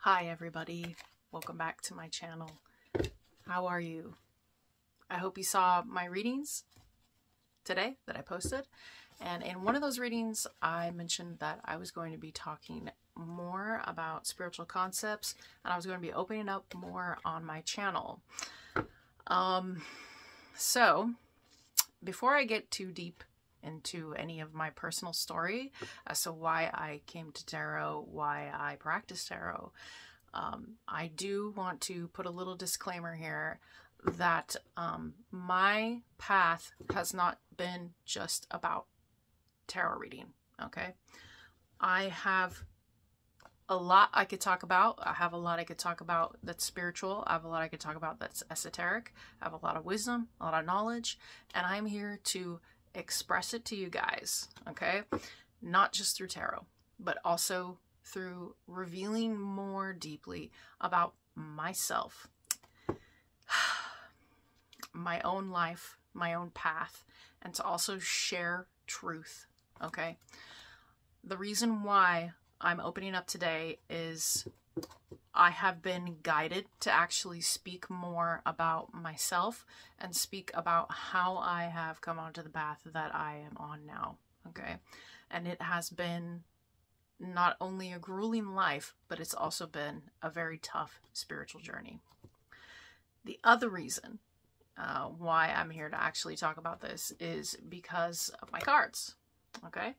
Hi everybody, welcome back to my channel. How are you? I hope you saw my readings today that I posted, and in one of those readings I mentioned that I was going to be talking more about spiritual concepts and I was going to be opening up more on my channel. So before I get too deep into any of my personal story as to why I came to tarot, why I practice tarot, I do want to put a little disclaimer here that my path has not been just about tarot reading, okay? I have a lot I could talk about. I have a lot I could talk about that's spiritual. I have a lot I could talk about that's esoteric. I have a lot of wisdom, a lot of knowledge, and I'm here to express it to you guys, okay? Not just through tarot, but also through revealing more deeply about myself, my own life, my own path, and to also share truth, okay? The reason why I'm opening up today is I have been guided to actually speak more about myself and speak about how I have come onto the path that I am on now, okay? And it has been not only a grueling life, but it's also been a very tough spiritual journey. The other reason why I'm here to actually talk about this is because of my cards, okay?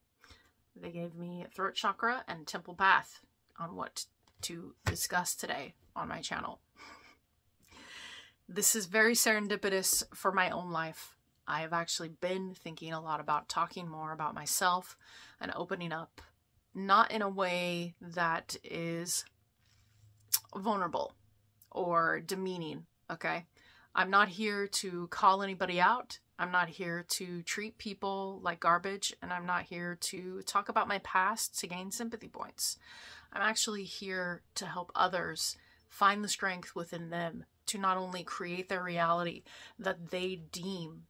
They gave me throat chakra and temple path on what to discuss today on my channel. This is very serendipitous for my own life. I have actually been thinking a lot about talking more about myself and opening up, not in a way that is vulnerable or demeaning, okay? I'm not here to call anybody out. I'm not here to treat people like garbage, and I'm not here to talk about my past to gain sympathy points. I'm actually here to help others find the strength within them to not only create their reality that they deem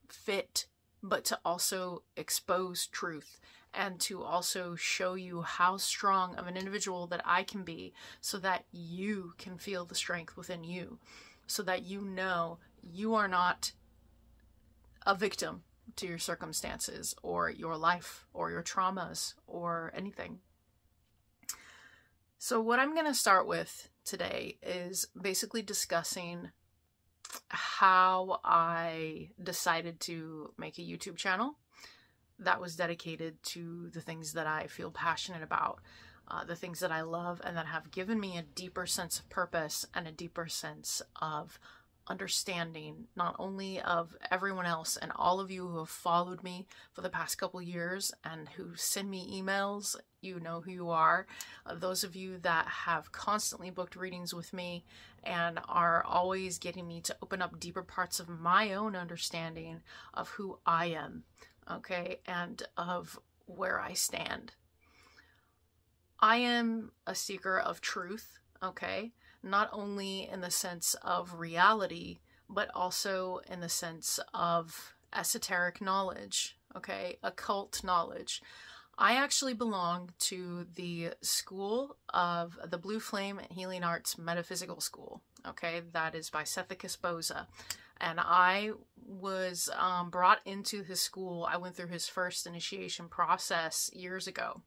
fit, but to also expose truth and to also show you how strong of an individual that I can be so that you can feel the strength within you, so that you know you are not a victim to your circumstances or your life or your traumas or anything. So what I'm going to start with today is basically discussing how I decided to make a YouTube channel that was dedicated to the things that I feel passionate about, the things that I love and that have given me a deeper sense of purpose and a deeper sense of understanding, not only of everyone else and all of you who have followed me for the past couple years and who send me emails. You know who you are. Those of you that have constantly booked readings with me and are always getting me to open up deeper parts of my own understanding of who I am, okay, and of where I stand. I am a seeker of truth, okay? Not only in the sense of reality, but also in the sense of esoteric knowledge, okay? Occult knowledge. I actually belong to the school of the Blue Flame and Healing Arts Metaphysical School, okay? That is by Sethicus Boza. And I was brought into his school. I went through his first initiation process years ago.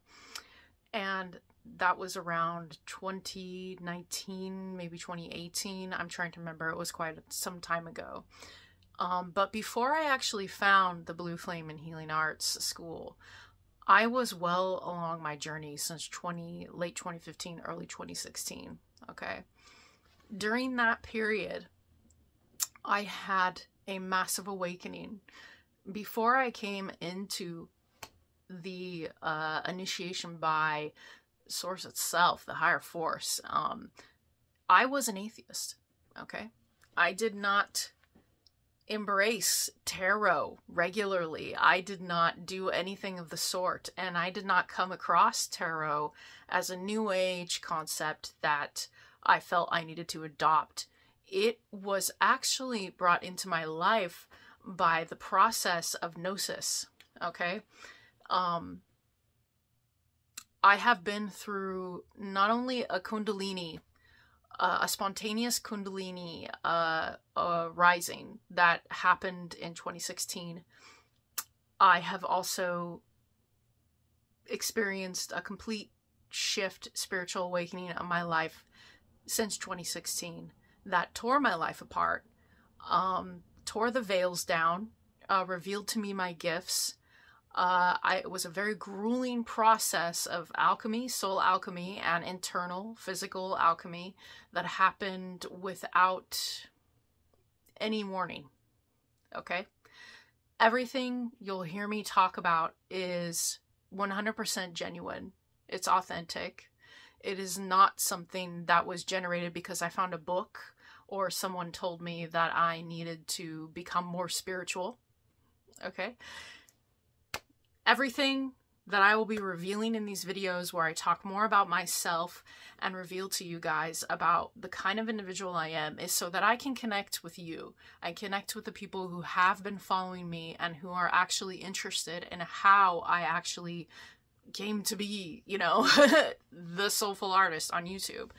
And that was around 2019, maybe 2018. I'm trying to remember. It was quite some time ago. But before I actually found the Blue Flame and Healing Arts School, I was well along my journey since late 2015, early 2016, okay? During that period, I had a massive awakening. Before I came into the initiation by Source itself, the higher force, I was an atheist, okay? I did not embrace tarot regularly. I did not do anything of the sort, and I did not come across tarot as a new age concept that I felt I needed to adopt. It was actually brought into my life by the process of gnosis, okay? I have been through not only a kundalini, a spontaneous kundalini rising that happened in 2016. I have also experienced a complete shift, spiritual awakening of my life since 2016 that tore my life apart, tore the veils down, revealed to me my gifts. It was a very grueling process of alchemy, soul alchemy, and internal physical alchemy that happened without any warning. Okay? Everything you'll hear me talk about is 100% genuine. It's authentic. It is not something that was generated because I found a book or someone told me that I needed to become more spiritual. Okay? Everything that I will be revealing in these videos where I talk more about myself and reveal to you guys about the kind of individual I am is so that I can connect with you. I connect with the people who have been following me and who are actually interested in how I actually came to be, you know, the Soulful Artist on YouTube.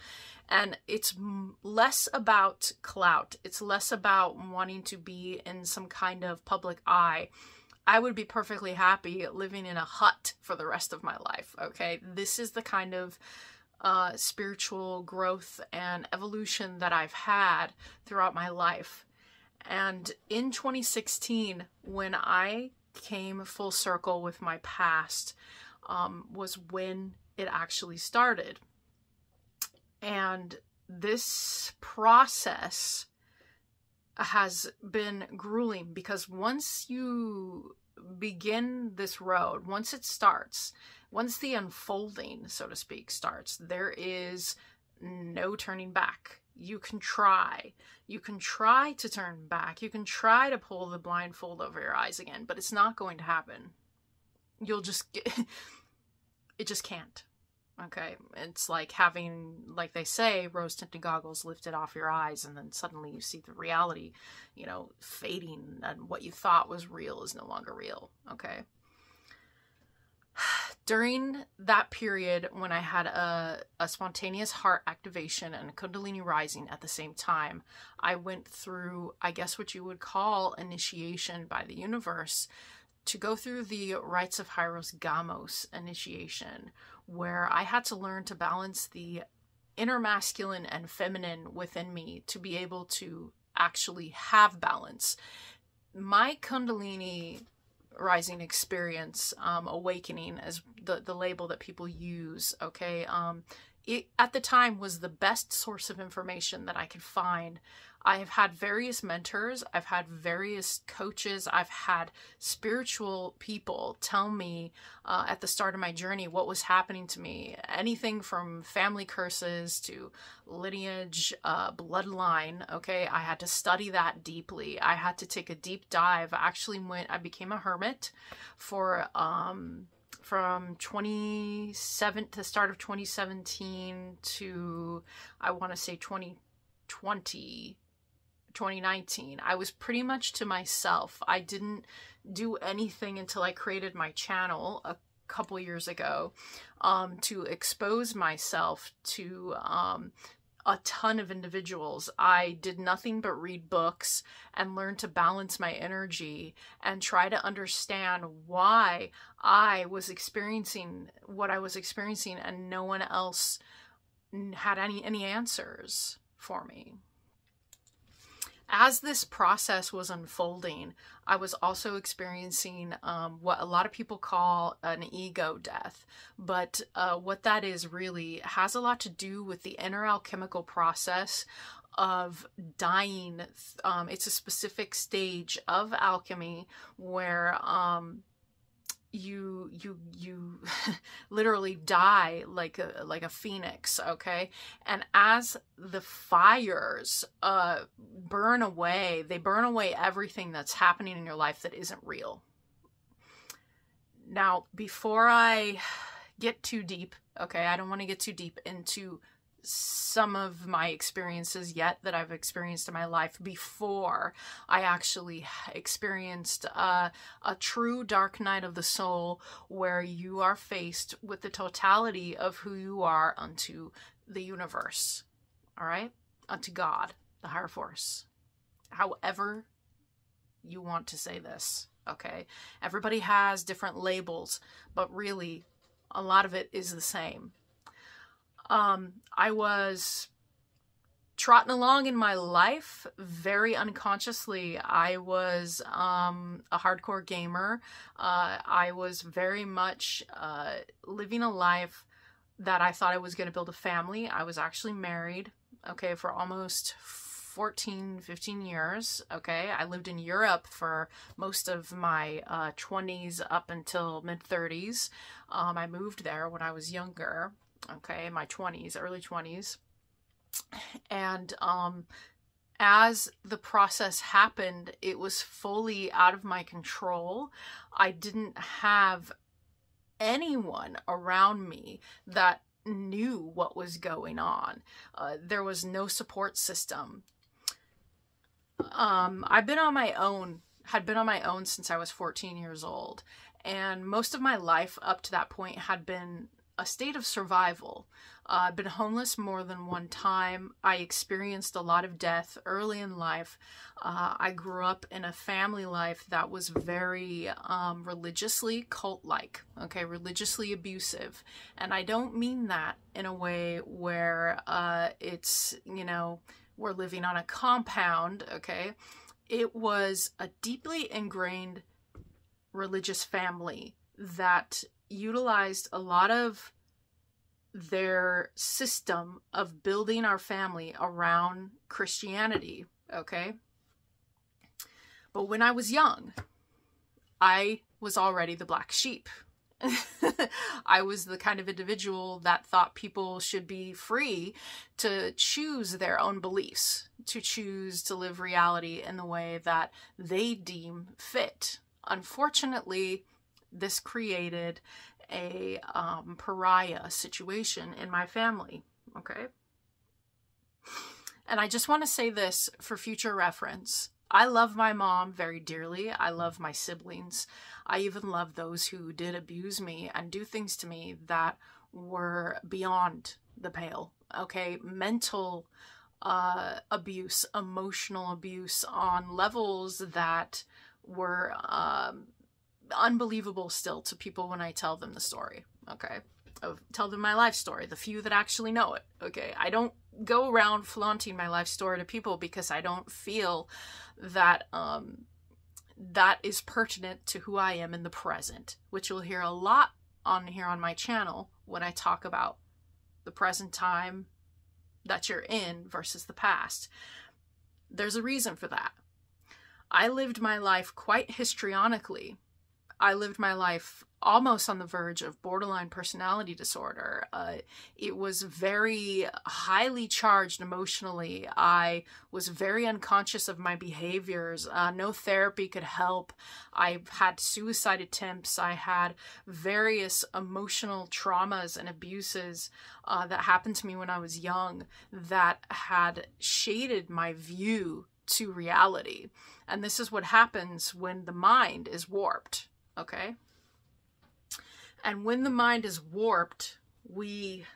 And it's less about clout. It's less about wanting to be in some kind of public eye. I would be perfectly happy living in a hut for the rest of my life, okay? This is the kind of spiritual growth and evolution that I've had throughout my life. And in 2016, when I came full circle with my past, was when it actually started. And this process has been grueling because once you begin this road, once it starts, once the unfolding, so to speak, starts, there is no turning back. You can try to turn back. You can try to pull the blindfold over your eyes again, but it's not going to happen. You'll just get, it just can't. Okay, it's like having, like they say, rose-tinted goggles lifted off your eyes, and then suddenly you see the reality, you know, fading, and what you thought was real is no longer real, okay? During that period when I had a spontaneous heart activation and a kundalini rising at the same time, I went through, I guess what you would call initiation by the universe, to go through the rites of Hieros Gamos initiation, where I had to learn to balance the inner masculine and feminine within me to be able to actually have balance. My Kundalini rising experience, awakening is the label that people use, okay? It at the time was the best source of information that I could find. I have had various mentors, I've had various coaches, I've had spiritual people tell me at the start of my journey what was happening to me. Anything from family curses to lineage, bloodline, okay? I had to study that deeply. I had to take a deep dive. I became a hermit for from the start of 2017 to, I want to say 2019. I was pretty much to myself. I didn't do anything until I created my channel a couple years ago to expose myself to a ton of individuals. I did nothing but read books and learn to balance my energy and try to understand why I was experiencing what I was experiencing and no one else had any answers for me. As this process was unfolding, I was also experiencing what a lot of people call an ego death. But what that is really has a lot to do with the inner alchemical process of dying. It's a specific stage of alchemy where you literally die like a phoenix, okay? And as the fires burn away, they burn away everything that's happening in your life that isn't real. Now, before I get too deep, okay, I don't want to get too deep into some of my experiences yet that I've experienced in my life before I actually experienced a true dark night of the soul, where you are faced with the totality of who you are unto the universe, all right? Unto God, the higher force. However you want to say this, okay? Everybody has different labels, but really a lot of it is the same. I was trotting along in my life very unconsciously. I was a hardcore gamer. I was very much living a life that I thought I was going to build a family. I was actually married, okay, for almost 14, 15 years, okay? I lived in Europe for most of my 20s up until mid-30s. I moved there when I was younger, okay, my 20s, early 20s. And as the process happened, it was fully out of my control. I didn't have anyone around me that knew what was going on. There was no support system. I've been on my own, had been on my own since I was 14 years old. And most of my life up to that point had been a state of survival. I've been homeless more than one time. I experienced a lot of death early in life. I grew up in a family life that was very religiously cult-like, okay, religiously abusive. And I don't mean that in a way where it's, you know, we're living on a compound, okay? It was a deeply ingrained religious family that utilized a lot of their system of building our family around Christianity, okay? But when I was young, I was already the black sheep. I was the kind of individual that thought people should be free to choose their own beliefs, to choose to live reality in the way that they deem fit. Unfortunately, this created a pariah situation in my family, okay? And I just want to say this for future reference. I love my mom very dearly. I love my siblings. I even love those who did abuse me and do things to me that were beyond the pale, okay? Mental abuse, emotional abuse on levels that were unbelievable still to people when I tell them the story, okay? Tell them my life story, the few that actually know it, okay? I don't go around flaunting my life story to people because I don't feel that that is pertinent to who I am in the present, which you'll hear a lot on here on my channel when I talk about the present time that you're in versus the past. There's a reason for that. I lived my life quite histrionically. I lived my life almost on the verge of borderline personality disorder. It was very highly charged emotionally. I was very unconscious of my behaviors. No therapy could help. I had suicide attempts. I had various emotional traumas and abuses that happened to me when I was young that had shaded my view to reality. And this is what happens when the mind is warped, okay? And when the mind is warped, we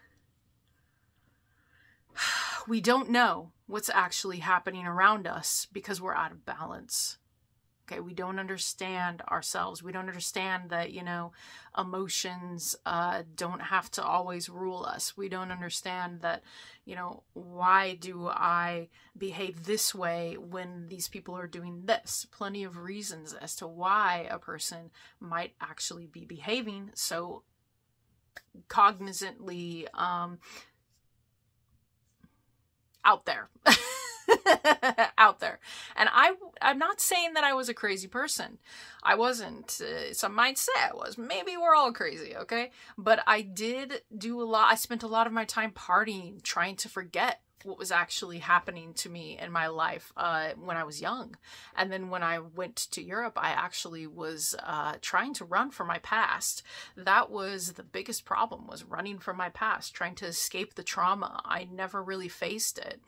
don't know what's actually happening around us because we're out of balance. Okay, we don't understand ourselves. We don't understand that, you know, emotions don't have to always rule us. We don't understand that, you know, why do I behave this way when these people are doing this? Plenty of reasons as to why a person might actually be behaving so cognizantly out there. Out there. And I'm not saying that I was a crazy person. I wasn't. Some might say I was. Maybe we're all crazy, okay? But I did do a lot. I spent a lot of my time partying, trying to forget what was actually happening to me in my life when I was young. And then when I went to Europe, I actually was trying to run from my past. That was the biggest problem, was running from my past, trying to escape the trauma. I never really faced it.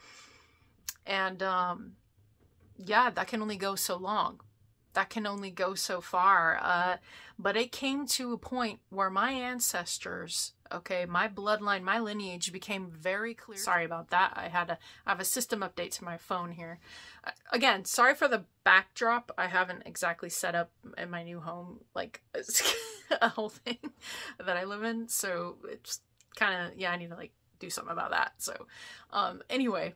And yeah, that can only go so long. That can only go so far. But it came to a point where my ancestors, okay, my bloodline, my lineage became very clear. Sorry about that. I have a system update to my phone here. Again, sorry for the backdrop. I haven't exactly set up in my new home, like a whole thing that I live in. So it's kind of, yeah, I need to like do something about that. So anyway,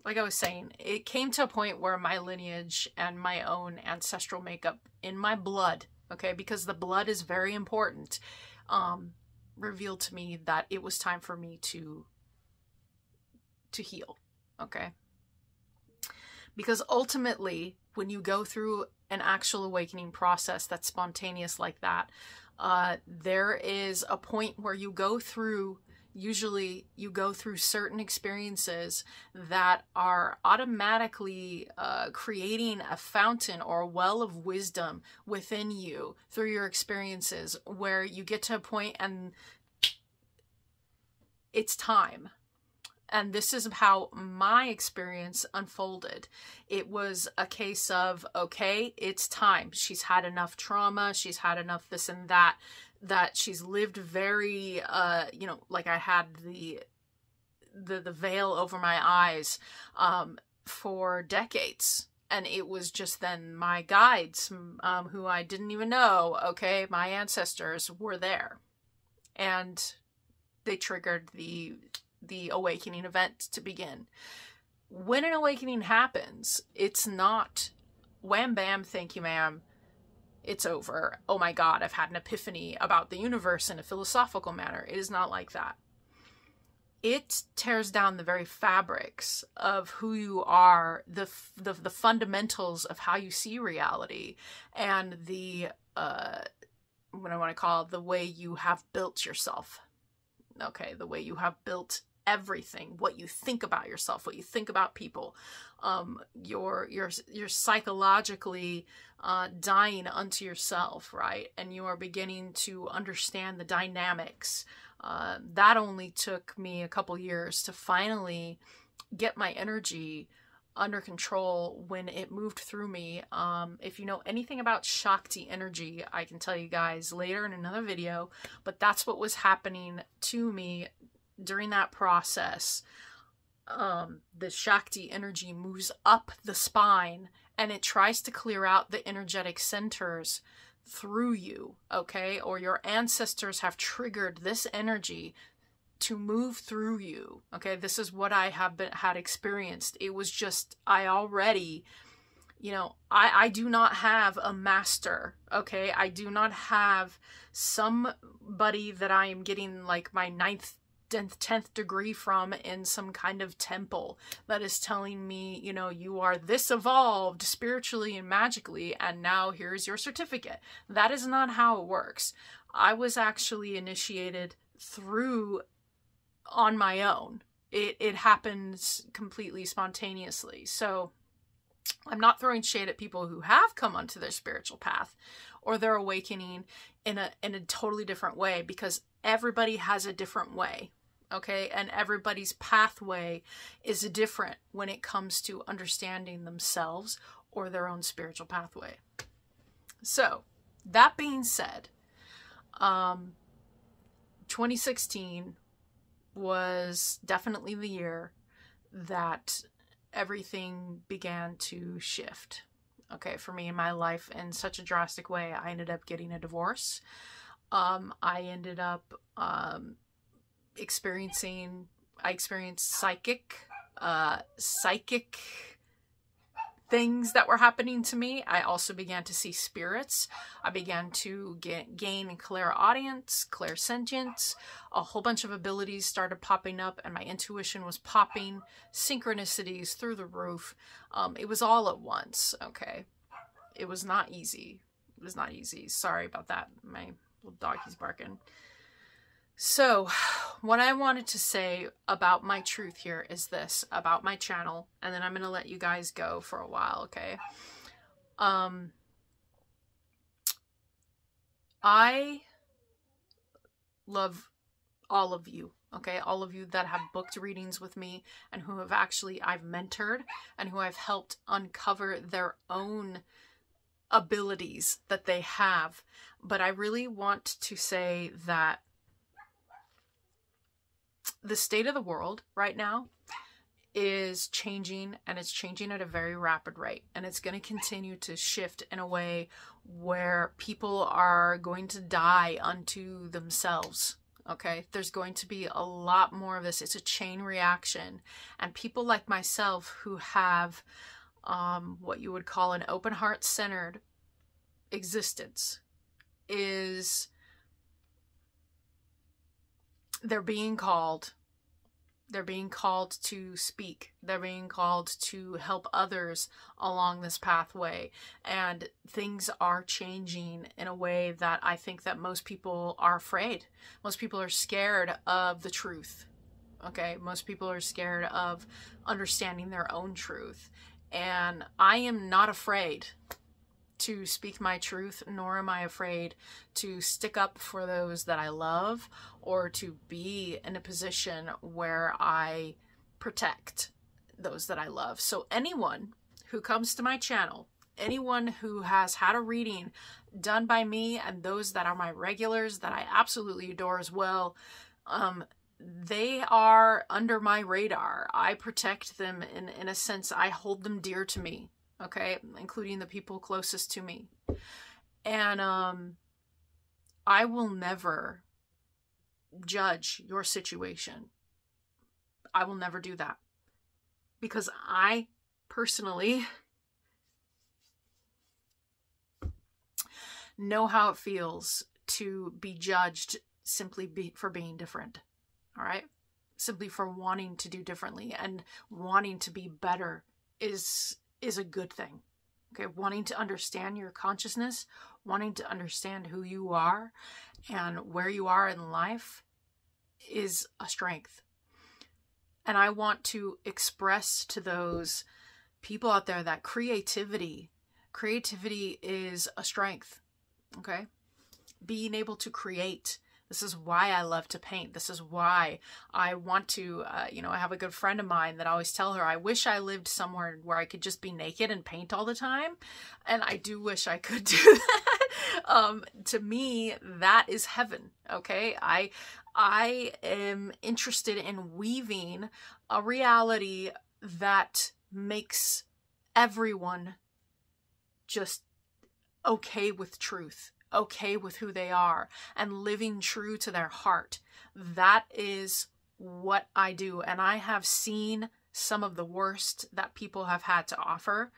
like I was saying, it came to a point where my lineage and my own ancestral makeup in my blood, okay, because the blood is very important, revealed to me that it was time for me to heal, okay? Because ultimately, when you go through an actual awakening process that's spontaneous like that, there is a point where you go through, usually you go through certain experiences that are automatically creating a fountain or a well of wisdom within you through your experiences, where you get to a point and it's time. And this is how my experience unfolded. It was a case of, okay, it's time. She's had enough trauma. She's had enough this and that she's lived very, you know, like I had the veil over my eyes for decades. And it was just then my guides, who I didn't even know, okay, my ancestors were there. And they triggered the awakening event to begin. When an awakening happens, it's not wham bam, thank you ma'am, it's over. Oh my God, I've had an epiphany about the universe in a philosophical manner. It is not like that. It tears down the very fabrics of who you are, the fundamentals of how you see reality, and the what I want to call the way you have built yourself. Okay, the way you have built everything, what you think about yourself, what you think about people, you're psychologically dying unto yourself, right? And you are beginning to understand the dynamics. That only took me a couple years to finally get my energy under control when it moved through me. If you know anything about Shakti energy, I can tell you guys later in another video, but that's what was happening to me during that process. The Shakti energy moves up the spine and it tries to clear out the energetic centers through you, okay? Or your ancestors have triggered this energy to move through you, okay? This is what I had experienced. It was just, I already, you know, I do not have a master, okay? I do not have somebody that I am getting like my 9th, 10th degree from in some kind of temple that is telling me, you know, you are this evolved spiritually and magically, and now here's your certificate. That is not how it works. I was actually initiated through on my own. It happens completely spontaneously. So I'm not throwing shade at people who have come onto their spiritual path or their awakening in a totally different way, because everybody has a different way, okay? And everybody's pathway is different when it comes to understanding themselves or their own spiritual pathway. So that being said, 2016 was definitely the year that everything began to shift, okay, for me in my life in such a drastic way. I ended up getting a divorce. I ended up I experienced psychic things that were happening to me. I also began to see spirits. I began to gain clairaudience, clairsentience. A whole bunch of abilities started popping up and my intuition was popping. Synchronicities through the roof. It was all at once, okay? It was not easy. It was not easy. Sorry about that. My little doggy's barking. So what I wanted to say about my truth here is this, about my channel, and then I'm going to let you guys go for a while, okay? I love all of you, okay? All of you that have booked readings with me and who have actually, I've mentored and who I've helped uncover their own abilities that they have. But I really want to say that the state of the world right now is changing, and it's changing at a very rapid rate, and it's going to continue to shift in a way where people are going to die unto themselves. Okay, there's going to be a lot more of this. It's a chain reaction, and people like myself who have what you would call an open heart centered existence they're being called to speak. They're being called to help others along this pathway. And things are changing in a way that I think that most people are afraid. Most people are scared of the truth. Okay? Most people are scared of understanding their own truth. And I am not afraid to speak my truth, nor am I afraid to stick up for those that I love, or to be in a position where I protect those that I love. So anyone who comes to my channel, anyone who has had a reading done by me, and those that are my regulars that I absolutely adore as well, they are under my radar. I protect them in a sense. I hold them dear to me. Okay, including the people closest to me. And I will never judge your situation. I will never do that. Because I personally know how it feels to be judged simply for being different. All right? Simply for wanting to do differently and wanting to be better is a good thing. Okay, wanting to understand your consciousness, wanting to understand who you are and where you are in life is a strength. And I want to express to those people out there that creativity is a strength. Okay? Being able to create. This is why I love to paint. This is why I want to, I have a good friend of mine that I always tell her, I wish I lived somewhere where I could just be naked and paint all the time. And I do wish I could do that. To me, that is heaven. Okay. I am interested in weaving a reality that makes everyone just okay with truth. Okay with who they are and living true to their heart. That is what I do. And I have seen some of the worst that people have had to offer.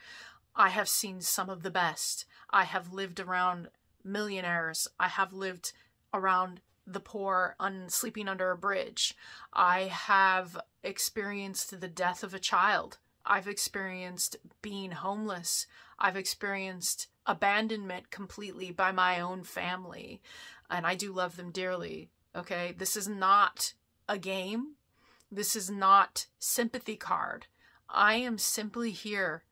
I have seen some of the best. I have lived around millionaires. I have lived around the poor, sleeping under a bridge. I have experienced the death of a child. I've experienced being homeless. I've experienced abandonment completely by my own family. And I do love them dearly. Okay? This is not a game. This is not sympathy card. I am simply here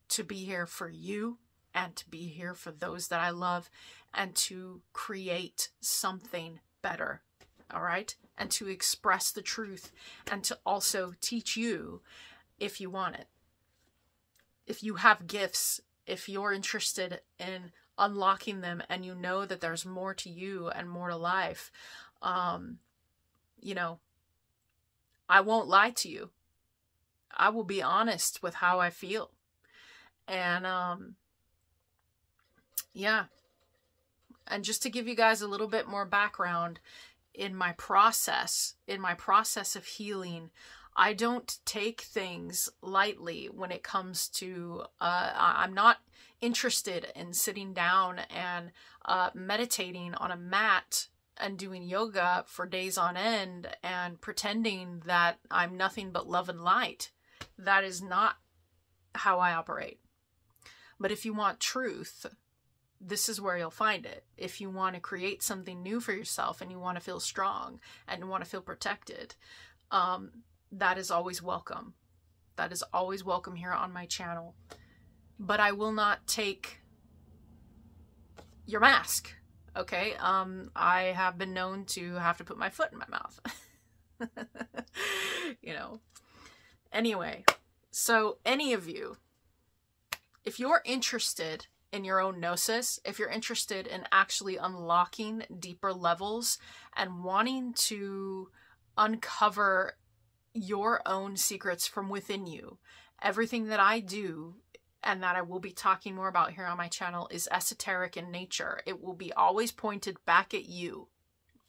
to be here for you and to be here for those that I love and to create something better. All right? And to express the truth and to also teach you if you want it. If you have gifts, if you're interested in unlocking them and you know that there's more to you and more to life, I won't lie to you. I will be honest with how I feel. And, And just to give you guys a little bit more background in my process of healing, I don't take things lightly when it comes to, I'm not interested in sitting down and meditating on a mat and doing yoga for days on end and pretending that I'm nothing but love and light. That is not how I operate. But if you want truth, this is where you'll find it. If you want to create something new for yourself and you want to feel strong and you want to feel protected, that is always welcome. That is always welcome here on my channel. But I will not take your mask, okay? I have been known to have to put my foot in my mouth. You know. Anyway, so any of you, if you're interested in your own gnosis, if you're interested in actually unlocking deeper levels and wanting to uncover your own secrets from within you, everything that I do and that I will be talking more about here on my channel is esoteric in nature. It will be always pointed back at you,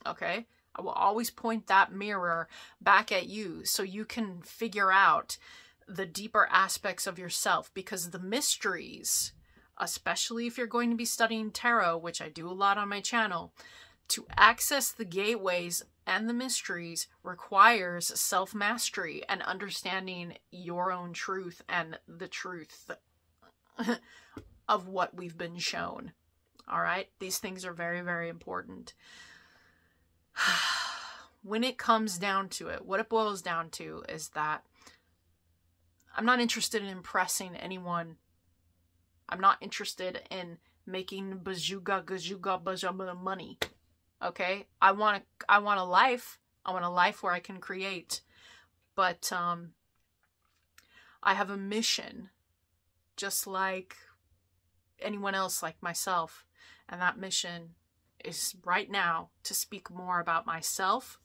okay? I will always point that mirror back at you so you can figure out the deeper aspects of yourself, because the mysteries, especially if you're going to be studying tarot, which I do a lot on my channel, to access the gateways and the mysteries requires self-mastery and understanding your own truth and the truth of what we've been shown. All right? These things are very, very important. When it comes down to it, what it boils down to is that I'm not interested in impressing anyone. I'm not interested in making bajuga money. Okay? I want a life. I want a life where I can create. But I have a mission, just like anyone else like myself. And that mission is right now to speak more about myself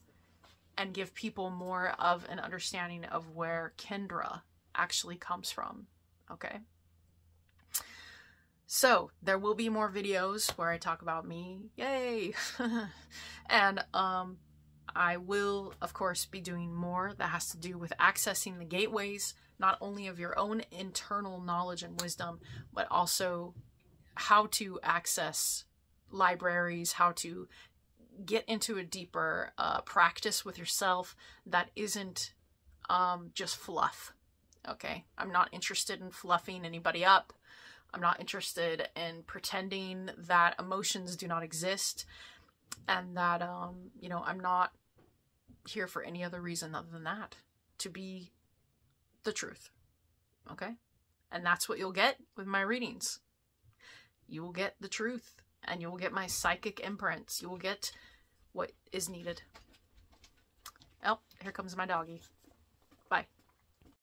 and give people more of an understanding of where Kendra actually comes from. Okay? So there will be more videos where I talk about me. Yay! And I will, of course, be doing more that has to do with accessing the gateways, not only of your own internal knowledge and wisdom, but also how to access libraries, how to get into a deeper practice with yourself that isn't just fluff. Okay? I'm not interested in fluffing anybody up. I'm not interested in pretending that emotions do not exist and that, you know, I'm not here for any other reason other than that, to be the truth. Okay? And that's what you'll get with my readings. You will get the truth and you will get my psychic imprints. You will get what is needed. Oh, here comes my doggy. Bye.